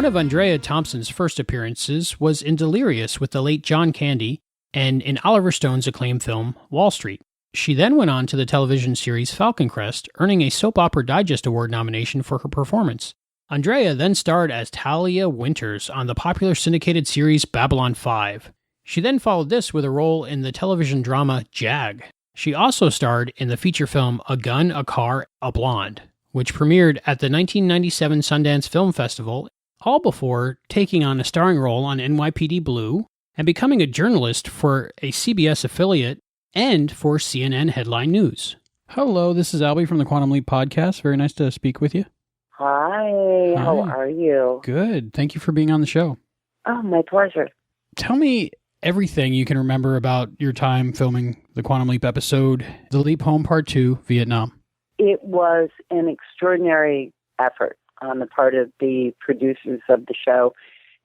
of Andrea Thompson's first appearances was in Delirious with the late John Candy and in Oliver Stone's acclaimed film, Wall Street. She then went on to the television series Falcon Crest, earning a Soap Opera Digest Award nomination for her performance. Andrea then starred as Talia Winters on the popular syndicated series Babylon 5. She then followed this with a role in the television drama Jag. She also starred in the feature film A Gun, a Car, a Blonde, which premiered at the 1997 Sundance Film Festival, all before taking on a starring role on NYPD Blue and becoming a journalist for a CBS affiliate and for CNN Headline News. Hello, this is Albie from the Quantum Leap Podcast. Very nice to speak with you. Hi, how are you? Good. Thank you for being on the show. Oh, my pleasure. Tell me everything you can remember about your time filming the Quantum Leap episode, The Leap Home Part 2, Vietnam. It was an extraordinary effort on the part of the producers of the show.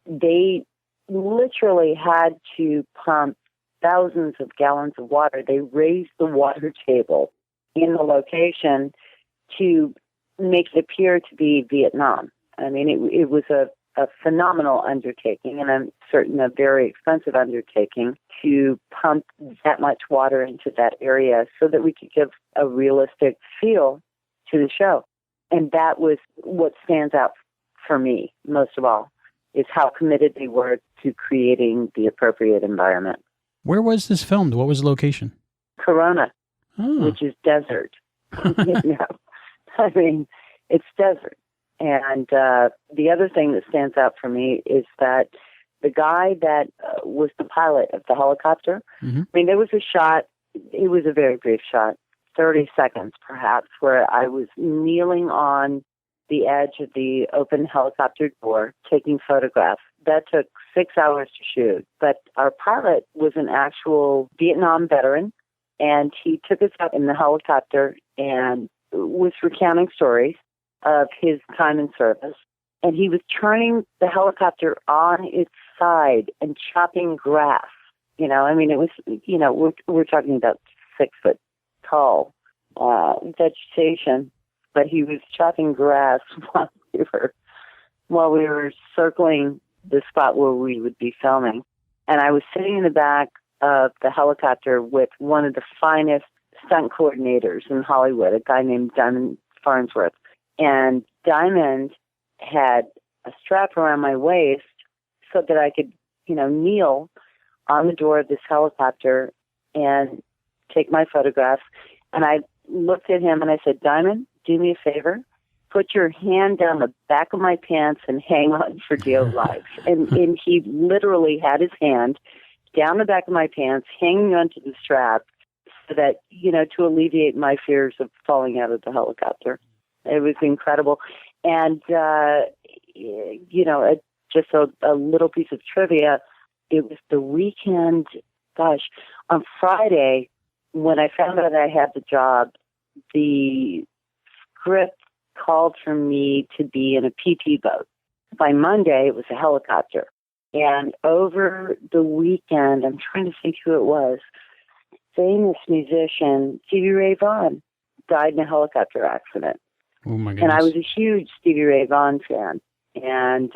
They literally had to pump thousands of gallons of water. They raised the water table in the location to make it appear to be Vietnam. I mean, it was a phenomenal undertaking, and I'm certain a very expensive undertaking to pump that much water into that area so that we could give a realistic feel to the show. And that was what stands out for me most of all, is how committed they were to creating the appropriate environment. Where was this filmed? What was the location? Corona, which is desert. I mean, it's desert. And the other thing that stands out for me is that the guy that was the pilot of the helicopter, I mean, there was a shot, it was a very brief shot, 30 seconds perhaps, where I was kneeling on the edge of the open helicopter door taking photographs. That took 6 hours to shoot. But our pilot was an actual Vietnam veteran, and he took us up in the helicopter and was recounting stories of his time in service. And he was turning the helicopter on its side and chopping grass. You know, I mean, it was, you know, we're talking about 6 foot tall vegetation, but he was chopping grass while we were circling the spot where we would be filming. And I was sitting in the back of the helicopter with one of the finest stunt coordinators in Hollywood, a guy named Diamond Farnsworth. And Diamond had a strap around my waist so that I could, you know, kneel on the door of this helicopter and take my photographs. And I looked at him and I said, Diamond, do me a favor. Put your hand down the back of my pants and hang on for dear life. And he literally had his hand down the back of my pants, hanging onto the strap so that, you know, to alleviate my fears of falling out of the helicopter. It was incredible. And, you know, just a little piece of trivia, it was the weekend, on Friday, when I found out I had the job, the script called for me to be in a PT boat. By Monday, it was a helicopter. And over the weekend, I'm trying to think who it was, famous musician, Stevie Ray Vaughan, died in a helicopter accident. Oh my goodness. And I was a huge Stevie Ray Vaughan fan. And,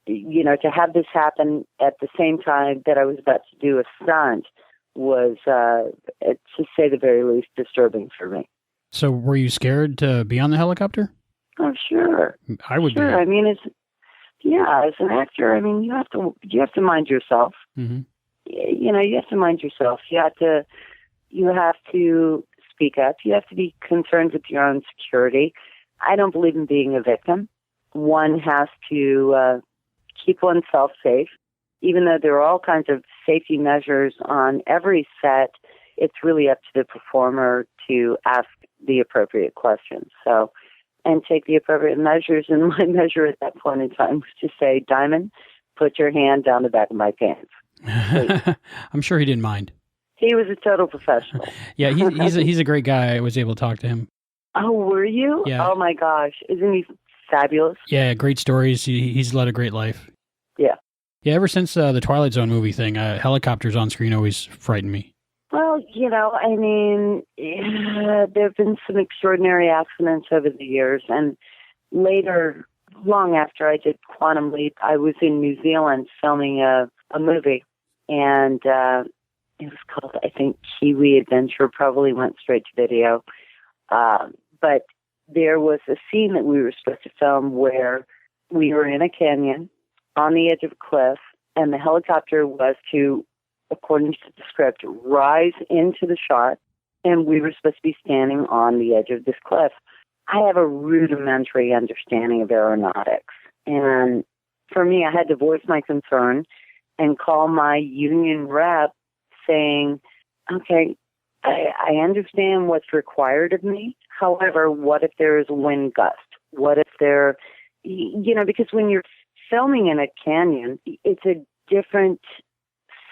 you know, to have this happen at the same time that I was about to do a stunt was, to say the very least, disturbing for me. So were you scared to be on the helicopter? Oh, sure. I would be. I mean, as an actor, I mean, you have to mind yourself. Mm-hmm. You know, you have to mind yourself. You have to speak up. You have to be concerned with your own security. I don't believe in being a victim. One has to keep oneself safe. Even though there are all kinds of safety measures on every set, it's really up to the performer to ask the appropriate questions. So, and take the appropriate measures. And my measure at that point in time was to say, Diamond, put your hand down the back of my pants. I'm sure he didn't mind. He was a total professional. Yeah, he's a great guy. I was able to talk to him. Oh, were you? Yeah. Oh my gosh, isn't he fabulous? Yeah, great stories. He's led a great life. Yeah. Yeah, ever since the Twilight Zone movie thing, helicopters on screen always frighten me. Well, you know, I mean, there have been some extraordinary accidents over the years, and later long after I did Quantum Leap, I was in New Zealand filming a movie, and it was called, I think, Kiwi Adventure. Probably went straight to video. But there was a scene that we were supposed to film where we were in a canyon on the edge of a cliff, and the helicopter was to, according to the script, rise into the shot, and we were supposed to be standing on the edge of this cliff. I have a rudimentary understanding of aeronautics, and for me, I had to voice my concern and call my union rep saying, okay, I understand what's required of me. However, what if there is a wind gust? What if there, because when you're filming in a canyon, it's a different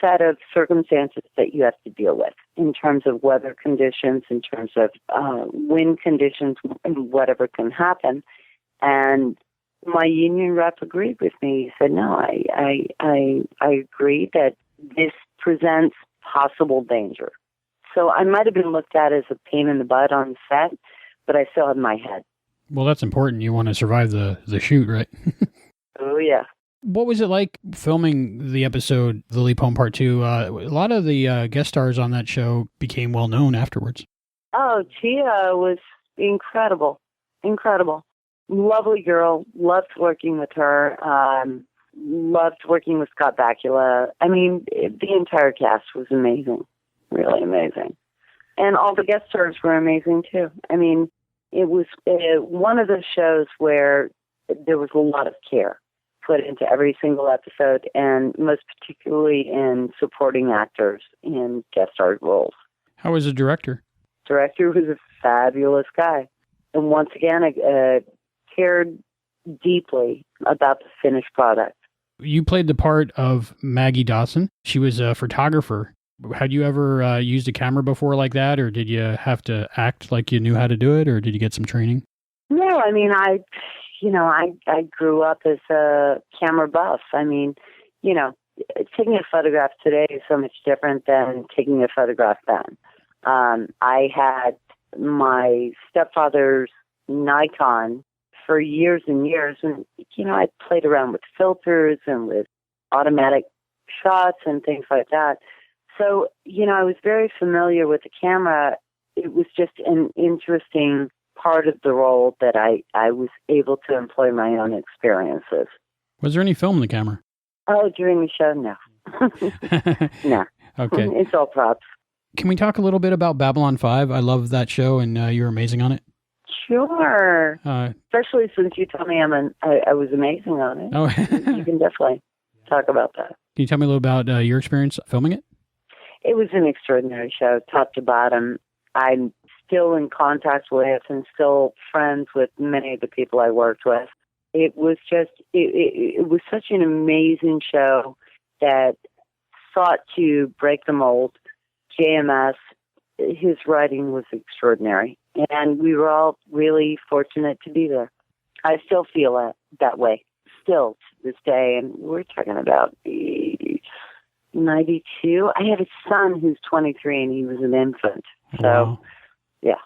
set of circumstances that you have to deal with in terms of weather conditions, in terms of wind conditions, and whatever can happen. And my union rep agreed with me. He said, no, I agree that this presents possible danger. So I might have been looked at as a pain in the butt on the set, but I still had my head. Well, that's important. You want to survive the shoot, right? Oh, yeah. What was it like filming the episode The Leap Home Part 2? A lot of the guest stars on that show became well-known afterwards. Oh, Tia was incredible. Incredible. Lovely girl. Loved working with her. Loved working with Scott Bakula. I mean, the entire cast was amazing. Really amazing. And all the guest stars were amazing, too. I mean, it was one of those shows where there was a lot of care put into every single episode, and most particularly in supporting actors in guest star roles. How was the director? Director was a fabulous guy. And once again, cared deeply about the finished product. You played the part of Maggie Dawson. She was a photographer. Had you ever used a camera before like that, or did you have to act like you knew how to do it, or did you get some training? No, I mean, I grew up as a camera buff. I mean, taking a photograph today is so much different than taking a photograph then. I had my stepfather's Nikon for years and years, and, I played around with filters and with automatic shots and things like that. So, I was very familiar with the camera. It was just an interesting part of the role that I was able to employ my own experiences. Was there any film in the camera? Oh, during the show, no. No. Okay. It's all props. Can we talk a little bit about Babylon 5? I love that show, and you're amazing on it. Sure. Especially since you told me I was amazing on it. Oh. You can definitely talk about that. Can you tell me a little about your experience filming it? It was an extraordinary show, top to bottom. I'm still in contact with and still friends with many of the people I worked with. It was just, it was such an amazing show that sought to break the mold. JMS, his writing was extraordinary, and we were all really fortunate to be there. I still feel that way, still to this day, and we're talking about 92. I have a son who's 23, and he was an infant. So, wow. Yeah.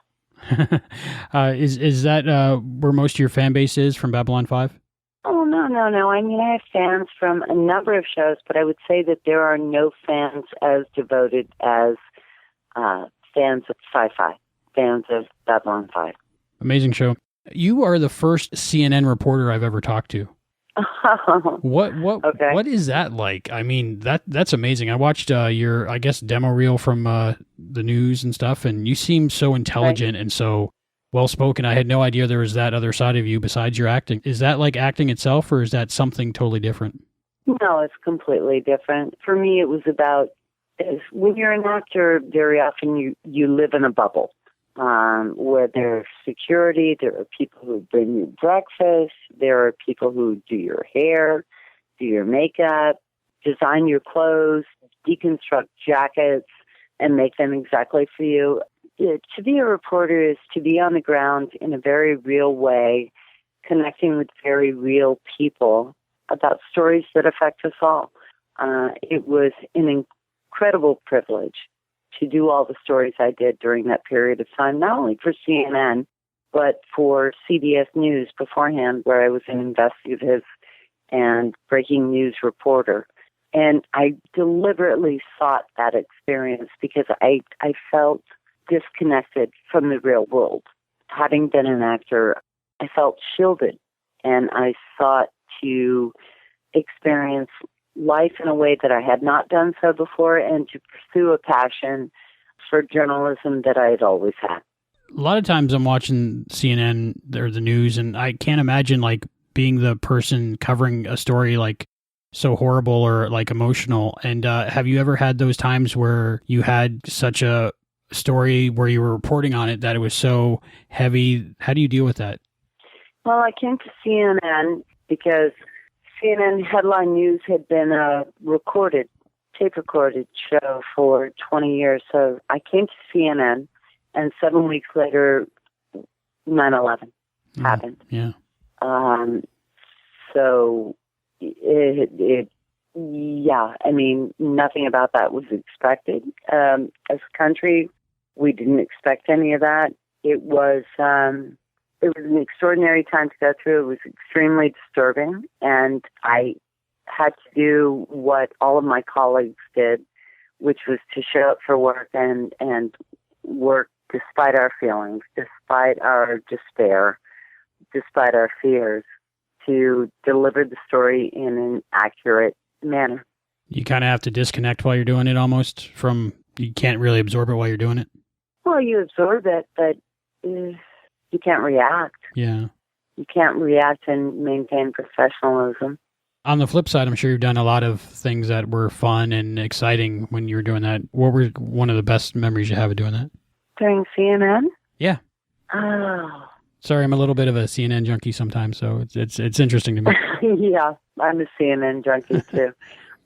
Is that where most of your fan base is from Babylon 5? Oh, no. I mean, I have fans from a number of shows, but I would say that there are no fans as devoted as fans of sci-fi, fans of Babylon 5. Amazing show. You are the first CNN reporter I've ever talked to. What is that like? I mean, that's amazing. I watched your, I guess, demo reel from the news and stuff, and you seem so intelligent and so well-spoken. I had no idea there was that other side of you besides your acting. Is that like acting itself, or is that something totally different? No, it's completely different. For me, it was about, when you're an actor, very often you live in a bubble. Where there's security, there are people who bring you breakfast, there are people who do your hair, do your makeup, design your clothes, deconstruct jackets, and make them exactly for you. To be a reporter is to be on the ground in a very real way, connecting with very real people about stories that affect us all. It was an incredible privilege to do all the stories I did during that period of time, not only for CNN, but for CBS News beforehand, where I was an investigative and breaking news reporter. And I deliberately sought that experience because I felt disconnected from the real world. Having been an actor, I felt shielded, and I sought to experience life in a way that I had not done so before and to pursue a passion for journalism that I had always had. A lot of times I'm watching CNN or the news, and I can't imagine like being the person covering a story like so horrible or like emotional. And have you ever had those times where you had such a story where you were reporting on it that it was so heavy? How do you deal with that? Well, I came to CNN because CNN headline news had been a tape-recorded show for 20 years. So I came to CNN, and 7 weeks later, 9/11 happened. Yeah. So I mean, nothing about that was expected. As a country, we didn't expect any of that. It was an extraordinary time to go through. It was extremely disturbing, and I had to do what all of my colleagues did, which was to show up for work and work despite our feelings, despite our despair, despite our fears, to deliver the story in an accurate manner. You kind of have to disconnect while you're doing it almost from, you can't really absorb it while you're doing it? Well, you absorb it, but you can't react. Yeah. You can't react and maintain professionalism. On the flip side, I'm sure you've done a lot of things that were fun and exciting when you were doing that. What were one of the best memories you have of doing that? During CNN? Yeah. Oh. Sorry, I'm a little bit of a CNN junkie sometimes, so it's interesting to me. Yeah, I'm a CNN junkie too.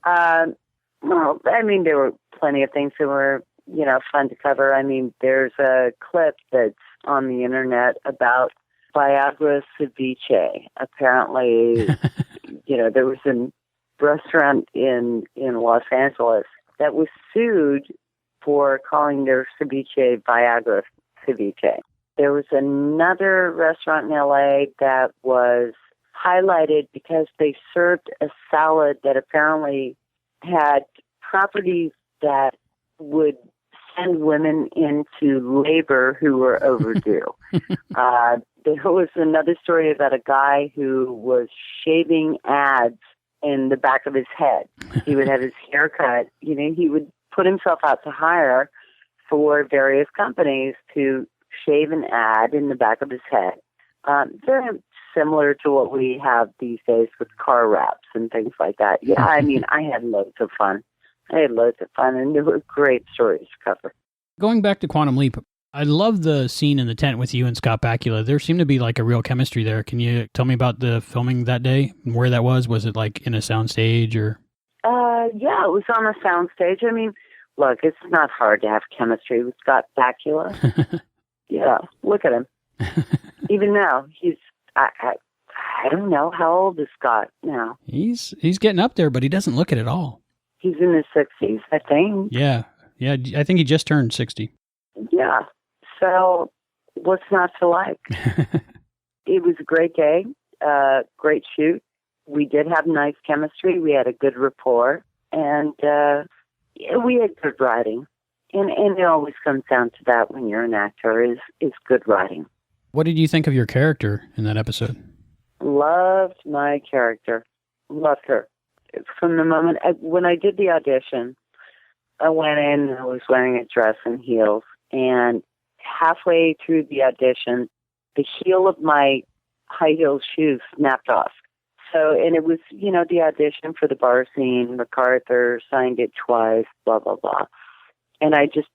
Well, I mean, there were plenty of things that were, fun to cover. I mean, there's a clip that's on the internet about Viagra ceviche. Apparently, there was a restaurant in Los Angeles that was sued for calling their ceviche Viagra ceviche. There was another restaurant in LA that was highlighted because they served a salad that apparently had properties that would send women into labor who were overdue. There was another story about a guy who was shaving ads in the back of his head. He would have his hair cut. He would put himself out to hire for various companies to shave an ad in the back of his head. Very similar to what we have these days with car wraps and things like that. Yeah, I mean, I had loads of fun. And there were great stories to cover. Going back to Quantum Leap, I love the scene in the tent with you and Scott Bakula. There seemed to be like a real chemistry there. Can you tell me about the filming that day and where that was? Was it like in a soundstage or? Yeah, it was on a soundstage. I mean, look, it's not hard to have chemistry with Scott Bakula. Yeah, look at him. Even now, he's, I don't know, how old is Scott now? He's getting up there, but he doesn't look it at all. He's in his 60s, I think. Yeah, I think he just turned 60. Yeah, so what's not to like? It was a great day, great shoot. We did have nice chemistry. We had a good rapport, and we had good writing. And it always comes down to that when you're an actor, is good writing. What did you think of your character in that episode? Loved my character. Loved her. From the moment, when I did the audition, I went in and I was wearing a dress and heels. And halfway through the audition, the heel of my high heel shoes snapped off. So, and it was, the audition for the bar scene. MacArthur signed it twice, blah, blah, blah. And I just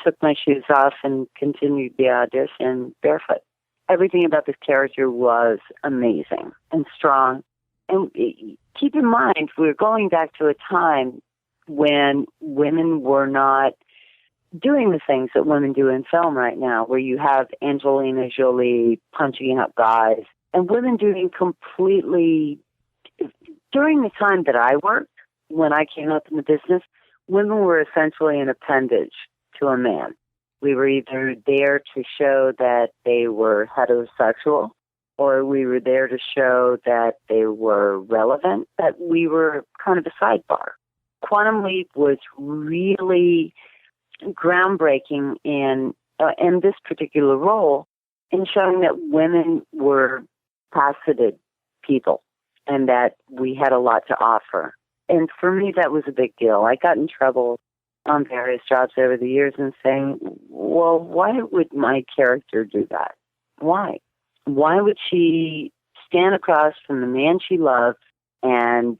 took my shoes off and continued the audition barefoot. Everything about this character was amazing and strong. And keep in mind, we're going back to a time when women were not doing the things that women do in film right now, where you have Angelina Jolie punching out guys, and women doing completely... During the time that I worked, when I came up in the business, women were essentially an appendage to a man. We were either there to show that they were heterosexual, or we were there to show that they were relevant, that we were kind of a sidebar. Quantum Leap was really groundbreaking in this particular role in showing that women were faceted people and that we had a lot to offer. And for me, that was a big deal. I got in trouble on various jobs over the years and saying, well, why would my character do that? Why? Why would she stand across from the man she loves and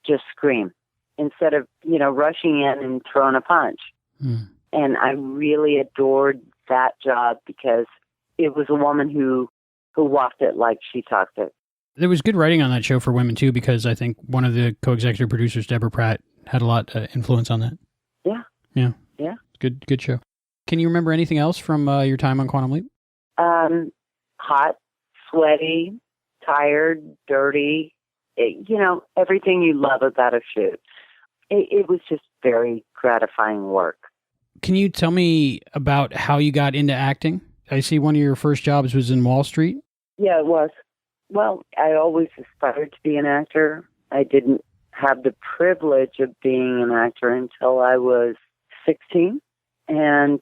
just scream instead of, rushing in and throwing a punch? Mm. And I really adored that job because it was a woman who walked it like she talked it. There was good writing on that show for women, too, because I think one of the co-executive producers, Deborah Pratt, had a lot of influence on that. Yeah. Good show. Can you remember anything else from your time on Quantum Leap? Hot, sweaty, tired, dirty, everything you love about a shoot. It was just very gratifying work. Can you tell me about how you got into acting? I see one of your first jobs was in Wall Street. Yeah, it was. Well, I always aspired to be an actor. I didn't have the privilege of being an actor until I was 16. And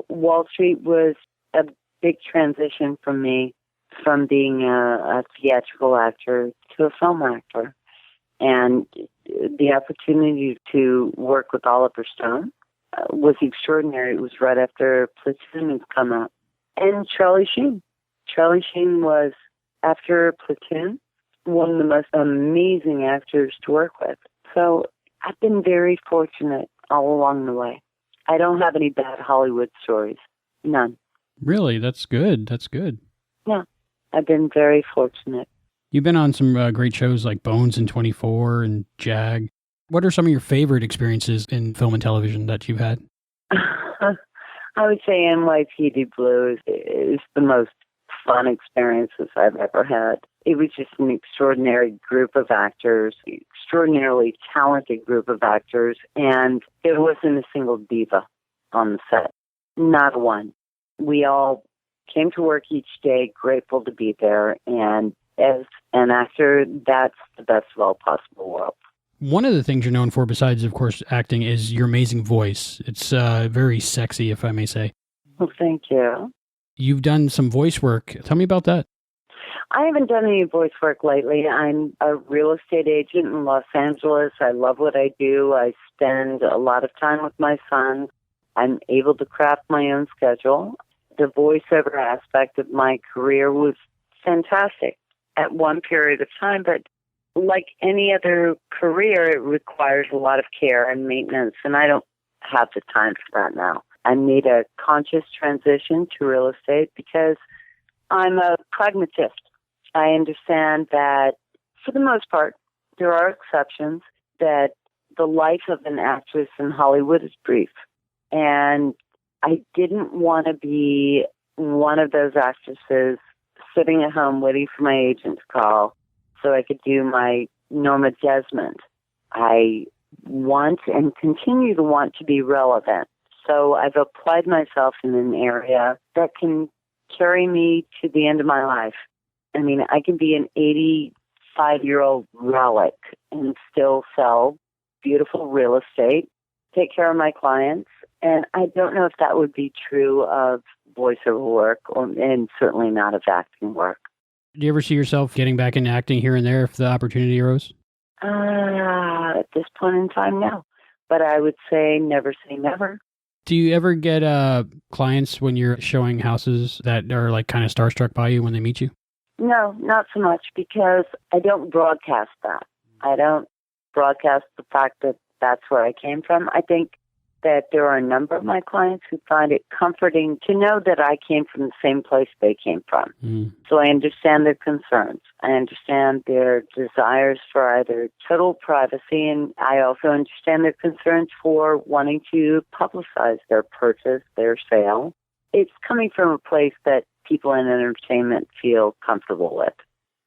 Wall Street was a big transition for me from being a theatrical actor to a film actor. And the opportunity to work with Oliver Stone was extraordinary. It was right after Platoon had come out. And Charlie Sheen. Charlie Sheen was, after Platoon, one of the most amazing actors to work with. So I've been very fortunate all along the way. I don't have any bad Hollywood stories. None. Really? That's good. Yeah. I've been very fortunate. You've been on some great shows like Bones and 24 and Jag. What are some of your favorite experiences in film and television that you've had? I would say NYPD Blue is the most fun experiences I've ever had. It was just an extraordinary group of actors, extraordinarily talented group of actors, and there wasn't a single diva on the set. Not one. We all came to work each day grateful to be there, and as an actor, that's the best of all possible worlds. One of the things you're known for, besides, of course, acting, is your amazing voice. It's very sexy, if I may say. Well, thank you. You've done some voice work. Tell me about that. I haven't done any voice work lately. I'm a real estate agent in Los Angeles. I love what I do. I spend a lot of time with my son. I'm able to craft my own schedule. The voiceover aspect of my career was fantastic at one period of time, but like any other career, it requires a lot of care and maintenance, and I don't have the time for that now. I made a conscious transition to real estate because I'm a pragmatist. I understand that, for the most part, there are exceptions, that the life of an actress in Hollywood is brief. And I didn't want to be one of those actresses sitting at home waiting for my agent to call so I could do my Norma Desmond. I want and continue to want to be relevant. So I've applied myself in an area that can carry me to the end of my life. I mean, I can be an 85-year-old relic and still sell beautiful real estate, take care of my clients, and I don't know if that would be true of voiceover work and certainly not of acting work. Do you ever see yourself getting back into acting here and there if the opportunity arose? At this point in time, no. But I would say never say never. Do you ever get clients when you're showing houses that are like kind of starstruck by you when they meet you? No, not so much, because I don't broadcast that. I don't broadcast the fact that that's where I came from. I think that there are a number of my clients who find it comforting to know that I came from the same place they came from. Mm. So I understand their concerns. I understand their desires for either total privacy, and I also understand their concerns for wanting to publicize their purchase, their sale. It's coming from a place that people in entertainment feel comfortable with.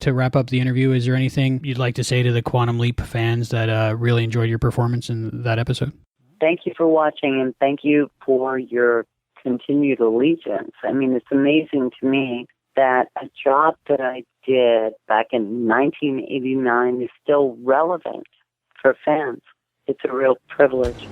To wrap up the interview, is there anything you'd like to say to the Quantum Leap fans that really enjoyed your performance in that episode? Thank you for watching, and thank you for your continued allegiance. I mean, it's amazing to me that a job that I did back in 1989 is still relevant for fans. It's a real privilege.